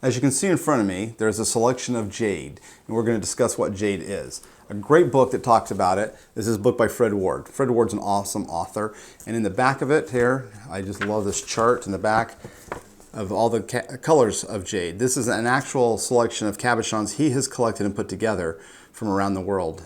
As you can see in front of me, there's a selection of jade, and we're going to discuss what jade is. A great book that talks about it is this book by Fred Ward. Fred Ward's an awesome author, and in the back of it here, I just love this chart in the back of all the colors of jade. This is an actual selection of cabochons he has collected and put together from around the world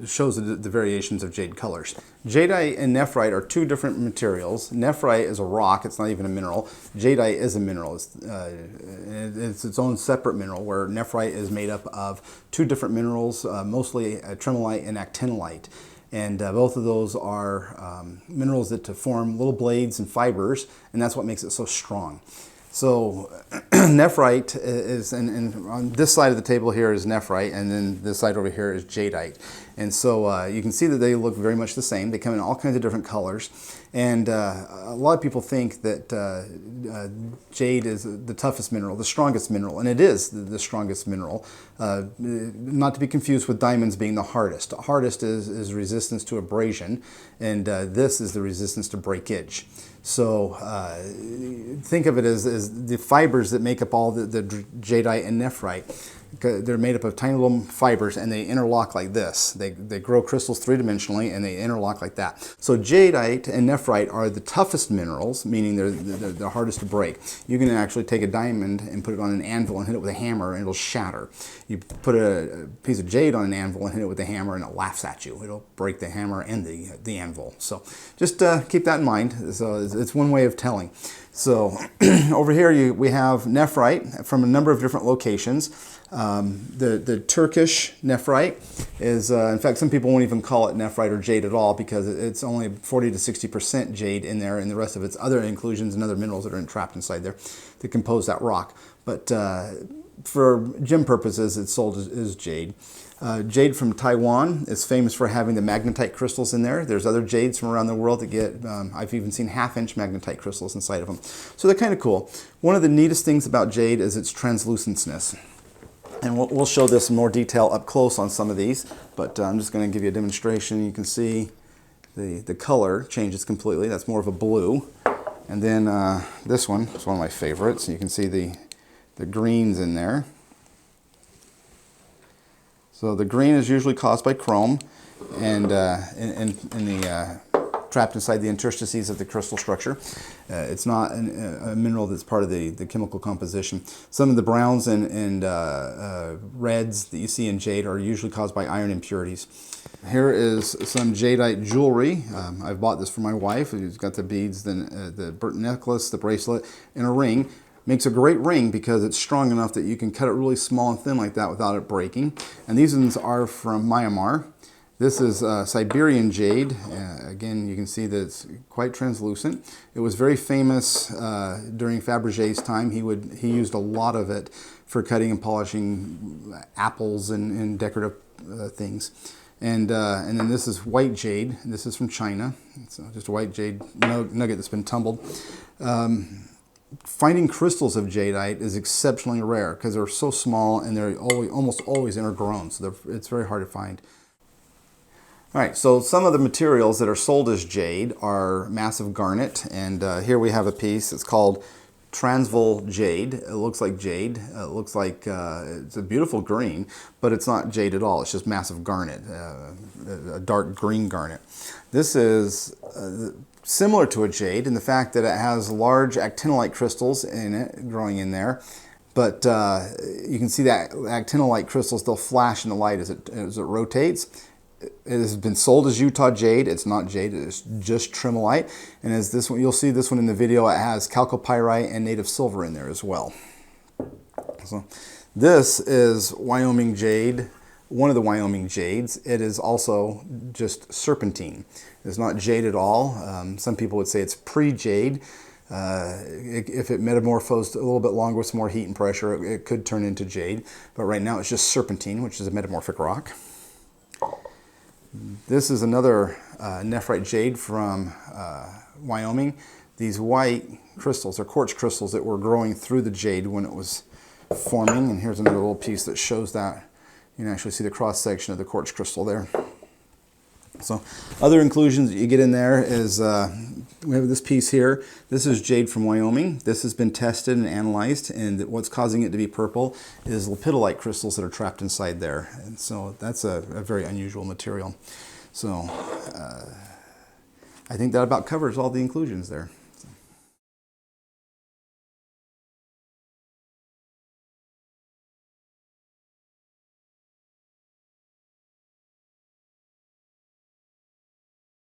shows the variations of jade colors. Jadeite and nephrite are two different materials. Nephrite is a rock, it's not even a mineral. Jadeite is a mineral. It's its own separate mineral, where nephrite is made up of two different minerals, mostly tremolite and actinolite. And both of those are minerals that form little blades and fibers, and that's what makes it so strong. So nephrite is, and on this side of the table here is nephrite, and then this side over here is jadeite. And so you can see that they look very much the same. They come in all kinds of different colors. And a lot of people think that jade is the toughest mineral, the strongest mineral, and it is the strongest mineral. Not to be confused with diamonds being the hardest. The hardest is resistance to abrasion, and this is the resistance to breakage. So think of it as the fibers that make up all the jadeite and nephrite. They're made up of tiny little fibers, and they interlock like this. They grow crystals three-dimensionally, and they interlock like that. So jadeite and nephrite are the toughest minerals, meaning they're the hardest to break. You can actually take a diamond and put it on an anvil and hit it with a hammer, and it'll shatter. You put a piece of jade on an anvil and hit it with a hammer, and it laughs at you. It'll break the hammer and the anvil. So just keep that in mind. So it's one way of telling. So over here we have nephrite from a number of different locations. The Turkish nephrite is, in fact, some people won't even call it nephrite or jade at all, because it's only 40 to 60% jade in there, and the rest of it's other inclusions and other minerals that are entrapped inside there that compose that rock. But for gem purposes, it's sold as jade. Jade from Taiwan is famous for having the magnetite crystals in there. There's other jades from around the world that get, I've even seen half-inch magnetite crystals inside of them. So they're kind of cool. One of the neatest things about jade is its translucentness. And we'll show this in more detail up close on some of these, but I'm just going to give you a demonstration. You can see the color changes completely. That's more of a blue. And then this one is one of my favorites. You can see the greens in there. So the green is usually caused by chrome, and trapped inside the interstices of the crystal structure. It's not a mineral that's part of the chemical composition. Some of the browns and reds that you see in jade are usually caused by iron impurities. Here is some jadeite jewelry. I've bought this for my wife, who's got the beads, the necklace, the bracelet, and a ring. Makes a great ring because it's strong enough that you can cut it really small and thin like that without it breaking. And these ones are from Myanmar. This is Siberian jade. Again, you can see that it's quite translucent. It was very famous during Fabergé's time. He used a lot of it for cutting and polishing apples and decorative things. And then this is white jade. This is from China. It's just a white jade nugget that's been tumbled. Finding crystals of jadeite is exceptionally rare because they're so small and they're almost always intergrown, so it's very hard to find. All right, so some of the materials that are sold as jade are massive garnet, and here we have a piece. It's called Transvaal jade. It looks like jade. It looks like it's a beautiful green, but it's not jade at all. It's just massive garnet, a dark green garnet. This is similar to a jade in the fact that it has large actinolite crystals in it, growing in there. But you can see that actinolite crystals, they'll flash in the light as it rotates. It has been sold as Utah jade. It's not jade, it's just tremolite. And as this one, you'll see this one in the video, it has chalcopyrite and native silver in there as well. So this is Wyoming jade, one of the Wyoming jades. It is also just serpentine. It's not jade at all. Some people would say it's pre-jade. If it metamorphosed a little bit longer with some more heat and pressure, it could turn into jade. But right now it's just serpentine, which is a metamorphic rock. This is another nephrite jade from Wyoming. These white crystals are quartz crystals that were growing through the jade when it was forming. And here's another little piece that shows that. You can actually see the cross section of the quartz crystal there. So other inclusions that you get in there is we have this piece here. This is jade from Wyoming. This has been tested and analyzed, and what's causing it to be purple is lepidolite crystals that are trapped inside there. And so that's a very unusual material. So I think that about covers all the inclusions there.